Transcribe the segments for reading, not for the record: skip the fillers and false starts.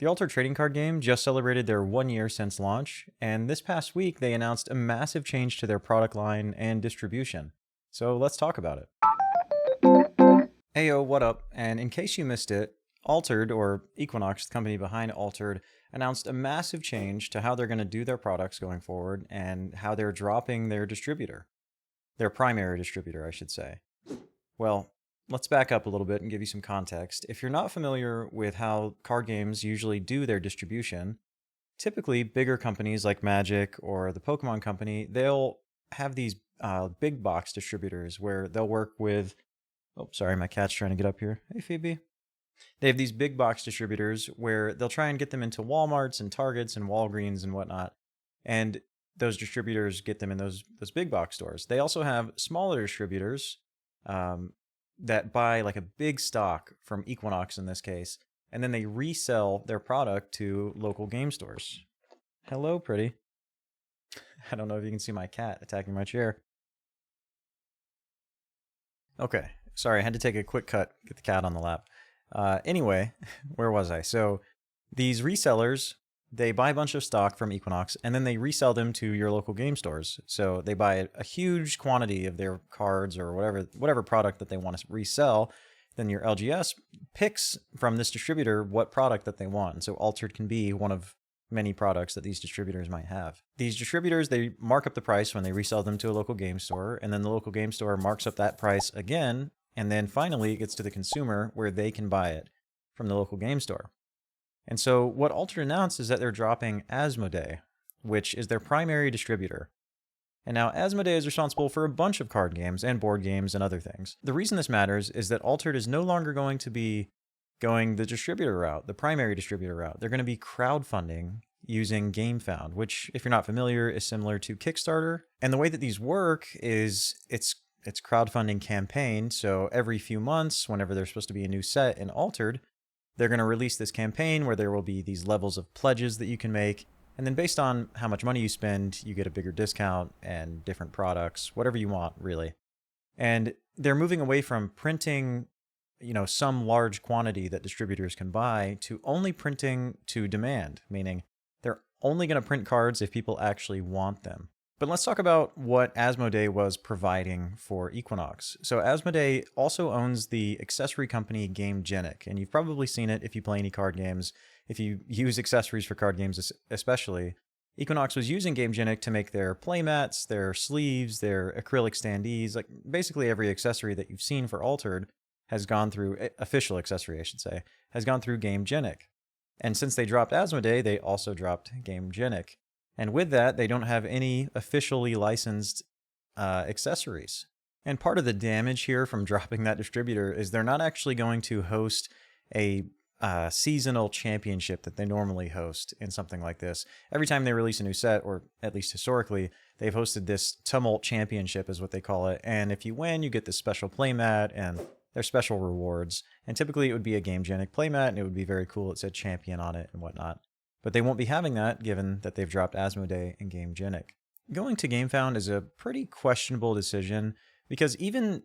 The Altered trading card game just celebrated their 1 year since launch, and this past week they announced a massive change to their product line and distribution. So let's talk about it. Heyo, what up? And in case you missed it, Altered, or Equinox, the company behind Altered, announced a massive change to how they're going to do their products going forward and how they're dropping their distributor. Their primary distributor, I should say. Well, let's back up a little bit and give you some context. If you're not familiar with how card games usually do their distribution, typically bigger companies like Magic or the Pokemon Company, they'll have these big box distributors where they'll work with. Oh, sorry, my cat's trying to get up here. Hey, Phoebe. They have these big box distributors where they'll try and get them into Walmarts and Targets and Walgreens and whatnot. And those distributors get them in those big box stores. They also have smaller distributors that buy like a big stock from Equinox in this case, and then they resell their product to local game stores. Hello, pretty. I don't know if you can see my cat attacking my chair. Okay, sorry, I had to take a quick cut, get the cat on the lap. Anyway, where was I? So these resellers, they buy a bunch of stock from Equinox and then they resell them to your local game stores. So they buy a huge quantity of their cards or whatever product that they want to resell. Then your LGS picks from this distributor what product that they want. And so Altered can be one of many products that these distributors might have. These distributors, they mark up the price when they resell them to a local game store, and then the local game store marks up that price again, and then finally it gets to the consumer where they can buy it from the local game store. And so what Altered announced is that they're dropping Asmodee, which is their primary distributor. And now Asmodee is responsible for a bunch of card games and board games and other things. The reason this matters is that Altered is no longer going to be going the distributor route, the primary distributor route. They're going to be crowdfunding using GameFound, which, if you're not familiar, is similar to Kickstarter. And the way that these work is it's crowdfunding campaign. So every few months, whenever there's supposed to be a new set in Altered, they're going to release this campaign where there will be these levels of pledges that you can make. And then based on how much money you spend, you get a bigger discount and different products, whatever you want, really. And they're moving away from printing some large quantity that distributors can buy to only printing to demand, meaning they're only going to print cards if people actually want them. But let's talk about what Asmodee was providing for Equinox. So Asmodee also owns the accessory company GameGenic, and you've probably seen it if you play any card games, if you use accessories for card games especially. Equinox was using GameGenic to make their playmats, their sleeves, their acrylic standees, like basically every accessory that you've seen for Altered has gone through, official accessory I should say, has gone through GameGenic. And since they dropped Asmodee, they also dropped GameGenic. And with that, they don't have any officially licensed accessories. And part of the damage here from dropping that distributor is they're not actually going to host a seasonal championship that they normally host in something like this. Every time they release a new set, or at least historically, they've hosted this Tumult Championship is what they call it. And if you win, you get this special playmat and there's special rewards. And typically it would be a GameGenic playmat and it would be very cool. It said champion on it and whatnot. But they won't be having that given that they've dropped Asmodee and GameGenic. Going to GameFound is a pretty questionable decision because even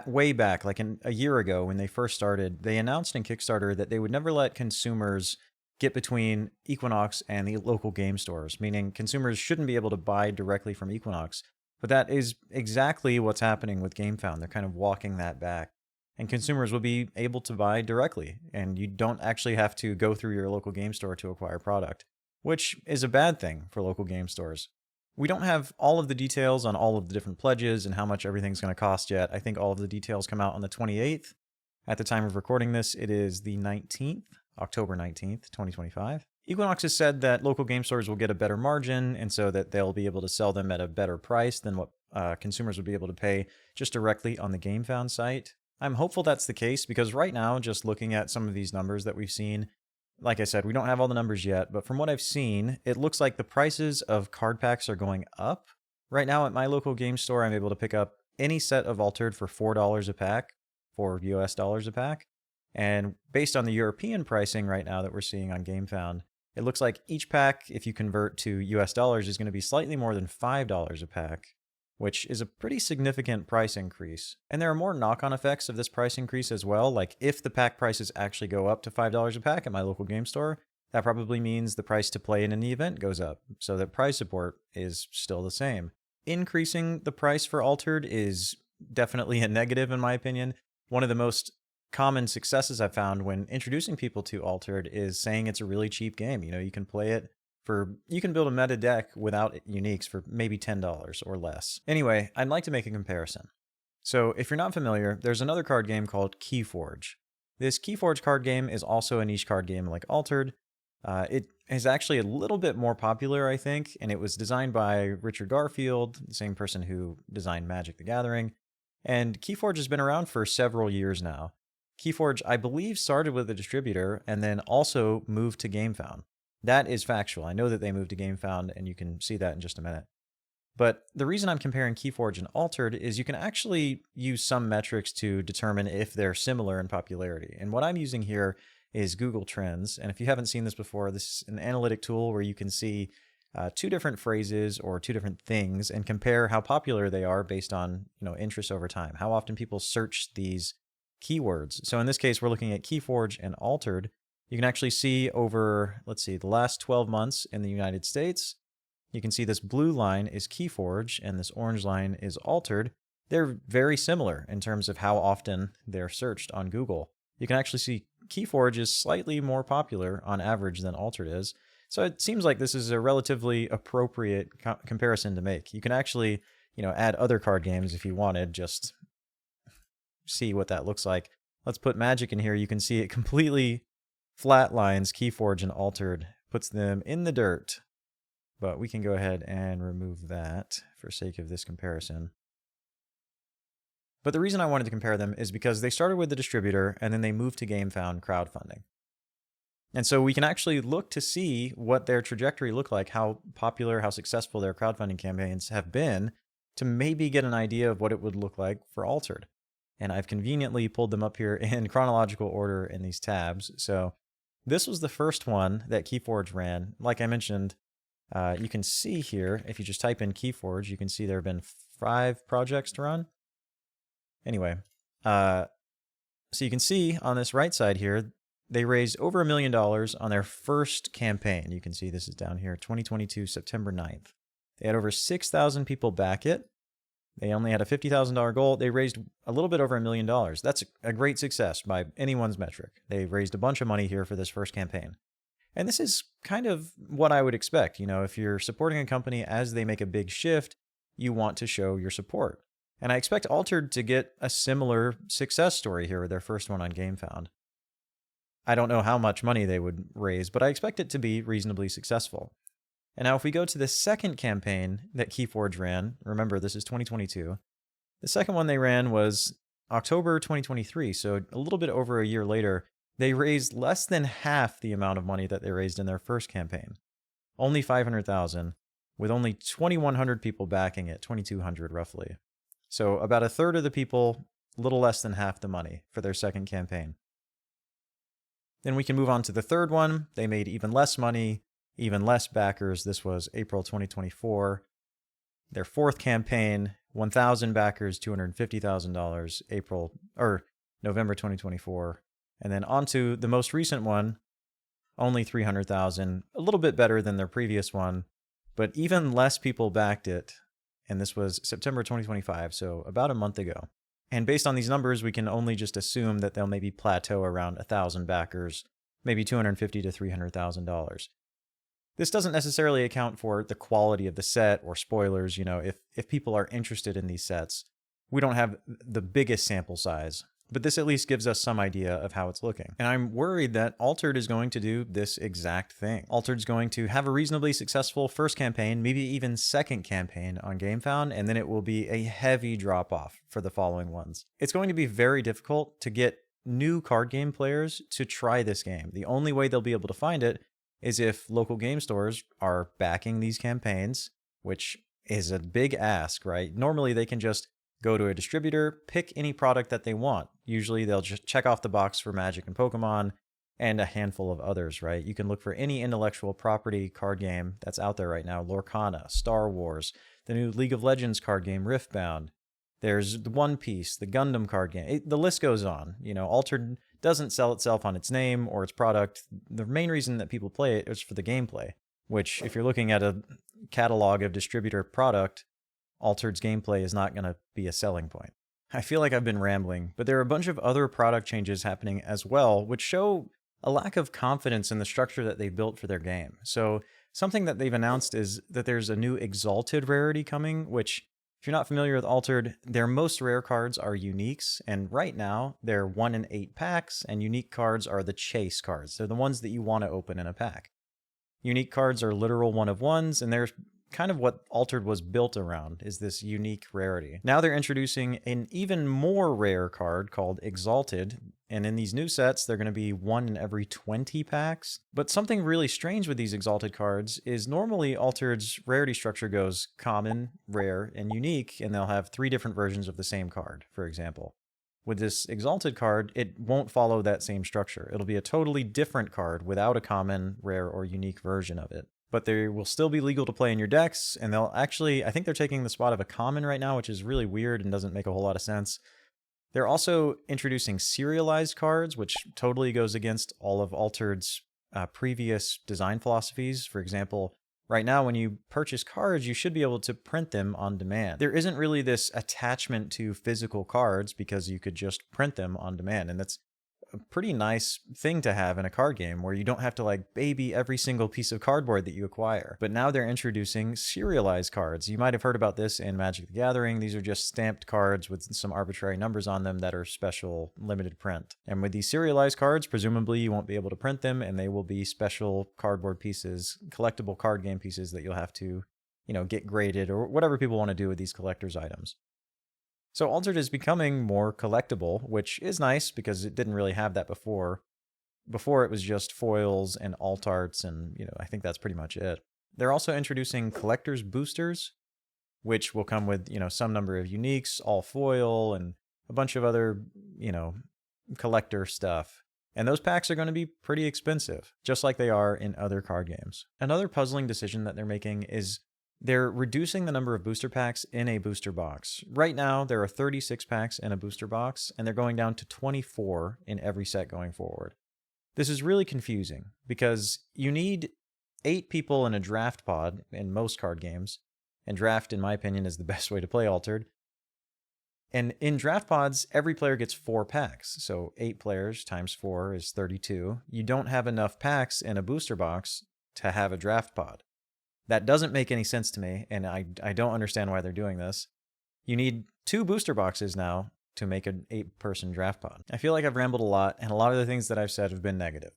way back, like a year ago when they first started, they announced in Kickstarter that they would never let consumers get between Equinox and the local game stores, meaning consumers shouldn't be able to buy directly from Equinox. But that is exactly what's happening with GameFound. They're kind of walking that back. And consumers will be able to buy directly, and you don't actually have to go through your local game store to acquire product, which is a bad thing for local game stores. We don't have all of the details on all of the different pledges and how much everything's going to cost yet. I think all of the details come out on the 28th. At the time of recording this, it is the 19th, October 19th, 2025. Equinox has said that local game stores will get a better margin, and so that they'll be able to sell them at a better price than what consumers would be able to pay just directly on the GameFound site. I'm hopeful that's the case because right now, just looking at some of these numbers that we've seen, like I said, we don't have all the numbers yet, but from what I've seen, it looks like the prices of card packs are going up. Right now at my local game store, I'm able to pick up any set of Altered for $4 a pack, $4 a pack. And based on the European pricing right now that we're seeing on GameFound, it looks like each pack, if you convert to US dollars, is going to be slightly more than $5 a pack, which is a pretty significant price increase. And there are more knock-on effects of this price increase as well, like if the pack prices actually go up to $5 a pack at my local game store, that probably means the price to play in an event goes up, so the prize support is still the same. Increasing the price for Altered is definitely a negative in my opinion. One of the most common successes I've found when introducing people to Altered is saying it's a really cheap game. You can play it you can build a meta deck without uniques for maybe $10 or less. Anyway, I'd like to make a comparison. So if you're not familiar, there's another card game called Keyforge. This Keyforge card game is also a niche card game like Altered. It is actually a little bit more popular, I think, and it was designed by Richard Garfield, the same person who designed Magic the Gathering. And Keyforge has been around for several years now. Keyforge, I believe, started with a distributor and then also moved to GameFound. That is factual. I know that they moved to GameFound, and you can see that in just a minute. But the reason I'm comparing Keyforge and Altered is you can actually use some metrics to determine if they're similar in popularity. And what I'm using here is Google Trends. And if you haven't seen this before, this is an analytic tool where you can see two different phrases or two different things and compare how popular they are based on interest over time, how often people search these keywords. So in this case, we're looking at Keyforge and Altered. You can actually see over, let's see, the last 12 months in the United States, you can see this blue line is Keyforge and this orange line is Altered. They're very similar in terms of how often they're searched on Google. You can actually see Keyforge is slightly more popular on average than Altered is. So it seems like this is a relatively appropriate comparison to make. You can actually, add other card games if you wanted, just see what that looks like. Let's put Magic in here. You can see it completely flatlines Keyforge and Altered, puts them in the dirt. But we can go ahead and remove that for sake of this comparison. But the reason I wanted to compare them is because they started with the distributor and then they moved to GameFound Crowdfunding. And so we can actually look to see what their trajectory looked like, how popular, how successful their crowdfunding campaigns have been, to maybe get an idea of what it would look like for Altered. And I've conveniently pulled them up here in chronological order in these tabs. So this was the first one that Keyforge ran. Like I mentioned, you can see here, if you just type in Keyforge, you can see there have been 5 projects to run. Anyway, so you can see on this right side here, they raised over $1 million on their first campaign. You can see this is down here, 2022, September 9th. They had over 6,000 people back it. They only had a $50,000 goal. They raised a little bit over $1 million. That's a great success by anyone's metric. They raised a bunch of money here for this first campaign. And this is kind of what I would expect. If you're supporting a company as they make a big shift, you want to show your support. And I expect Altered to get a similar success story here with their first one on GameFound. I don't know how much money they would raise, but I expect it to be reasonably successful. And now if we go to the second campaign that Keyforge ran, remember this is 2022, the second one they ran was October 2023, so a little bit over a year later. They raised less than half the amount of money that they raised in their first campaign. Only $500,000, with only 2,100 people backing it, 2,200 roughly. So about a third of the people, a little less than half the money for their second campaign. Then we can move on to the third one. They made even less money, even less backers. This was April 2024. Their fourth campaign, 1,000 backers, $250,000, November 2024. And then on to the most recent one, only 300,000, a little bit better than their previous one, but even less people backed it. And this was September 2025, so about a month ago. And based on these numbers, we can only just assume that they'll maybe plateau around 1,000 backers, maybe $250,000 to $300,000. This doesn't necessarily account for the quality of the set or spoilers. If people are interested in these sets, we don't have the biggest sample size, but this at least gives us some idea of how it's looking. And I'm worried that Altered is going to do this exact thing. Altered's going to have a reasonably successful first campaign, maybe even second campaign on GameFound, and then it will be a heavy drop off for the following ones. It's going to be very difficult to get new card game players to try this game. The only way they'll be able to find it is if local game stores are backing these campaigns, which is a big ask, right? Normally they can just go to a distributor, pick any product that they want. Usually they'll just check off the box for Magic and Pokemon and a handful of others, right? You can look for any intellectual property card game that's out there right now. Lorcana, Star Wars, the new League of Legends card game, Riftbound. There's the One Piece, the Gundam card game. The list goes on. Altered doesn't sell itself on its name or its product. The main reason that people play it is for the gameplay, which if you're looking at a catalog of distributor product, Altered's gameplay is not going to be a selling point. I feel like I've been rambling, but there are a bunch of other product changes happening as well, which show a lack of confidence in the structure that they built for their game. So something that they've announced is that there's a new Exalted rarity coming, which, if you're not familiar with Altered, their most rare cards are uniques, and right now they're 1 in 8 packs, and unique cards are the chase cards. They're the ones that you want to open in a pack. Unique cards are literal 1 of 1s, and they're kind of what Altered was built around, is this unique rarity. Now they're introducing an even more rare card called Exalted, and in these new sets, they're going to be 1 in every 20 packs. But something really strange with these Exalted cards is normally Altered's rarity structure goes common, rare, and unique, and they'll have 3 different versions of the same card, for example. With this Exalted card, it won't follow that same structure. It'll be a totally different card without a common, rare, or unique version of it. But they will still be legal to play in your decks, and they'll actually, I think they're taking the spot of a common right now, which is really weird and doesn't make a whole lot of sense. They're also introducing serialized cards, which totally goes against all of Altered's previous design philosophies. For example, right now when you purchase cards, you should be able to print them on demand. There isn't really this attachment to physical cards because you could just print them on demand, and that's a pretty nice thing to have in a card game where you don't have to like baby every single piece of cardboard that you acquire. But now they're introducing serialized cards. You might have heard about this in Magic the Gathering. These are just stamped cards with some arbitrary numbers on them that are special limited print. And with these serialized cards, presumably you won't be able to print them, and they will be special cardboard pieces, collectible card game pieces that you'll have to, get graded or whatever people want to do with these collector's items. So Altered is becoming more collectible, which is nice because it didn't really have that before. Before it was just foils and alt arts, and I think that's pretty much it. They're also introducing collector's boosters, which will come with some number of uniques, all foil, and a bunch of other collector stuff. And those packs are going to be pretty expensive, just like they are in other card games. Another puzzling decision that they're making is they're reducing the number of booster packs in a booster box. Right now, there are 36 packs in a booster box, and they're going down to 24 in every set going forward. This is really confusing because you need 8 people in a draft pod in most card games, and draft, in my opinion, is the best way to play Altered. And in draft pods, every player gets 4 packs, so 8 players times 4 is 32. You don't have enough packs in a booster box to have a draft pod. That doesn't make any sense to me, and I don't understand why they're doing this. You need 2 booster boxes now to make an 8-person draft pod. I feel like I've rambled a lot, and a lot of the things that I've said have been negative.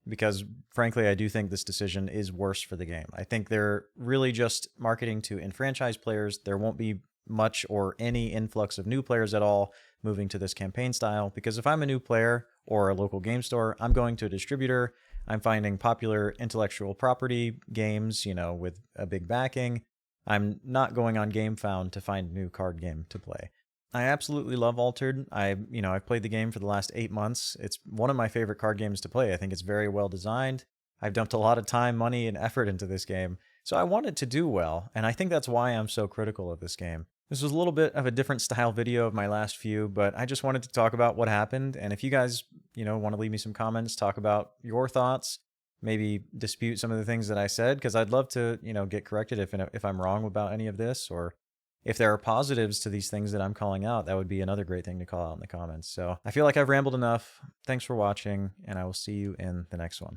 Because, frankly, I do think this decision is worse for the game. I think they're really just marketing to enfranchise players. There won't be much or any influx of new players at all moving to this campaign style, because if I'm a new player or a local game store, I'm going to a distributor. I'm finding popular intellectual property games, with a big backing. I'm not going on GameFound to find a new card game to play. I absolutely love Altered. I've played the game for the last 8 months. It's one of my favorite card games to play. I think it's very well designed. I've dumped a lot of time, money, and effort into this game, so I want it to do well, and I think that's why I'm so critical of this game. This was a little bit of a different style video of my last few, but I just wanted to talk about what happened. And if you guys, want to leave me some comments, talk about your thoughts, maybe dispute some of the things that I said, because I'd love to, get corrected if I'm wrong about any of this, or if there are positives to these things that I'm calling out, that would be another great thing to call out in the comments. So I feel like I've rambled enough. Thanks for watching, and I will see you in the next one.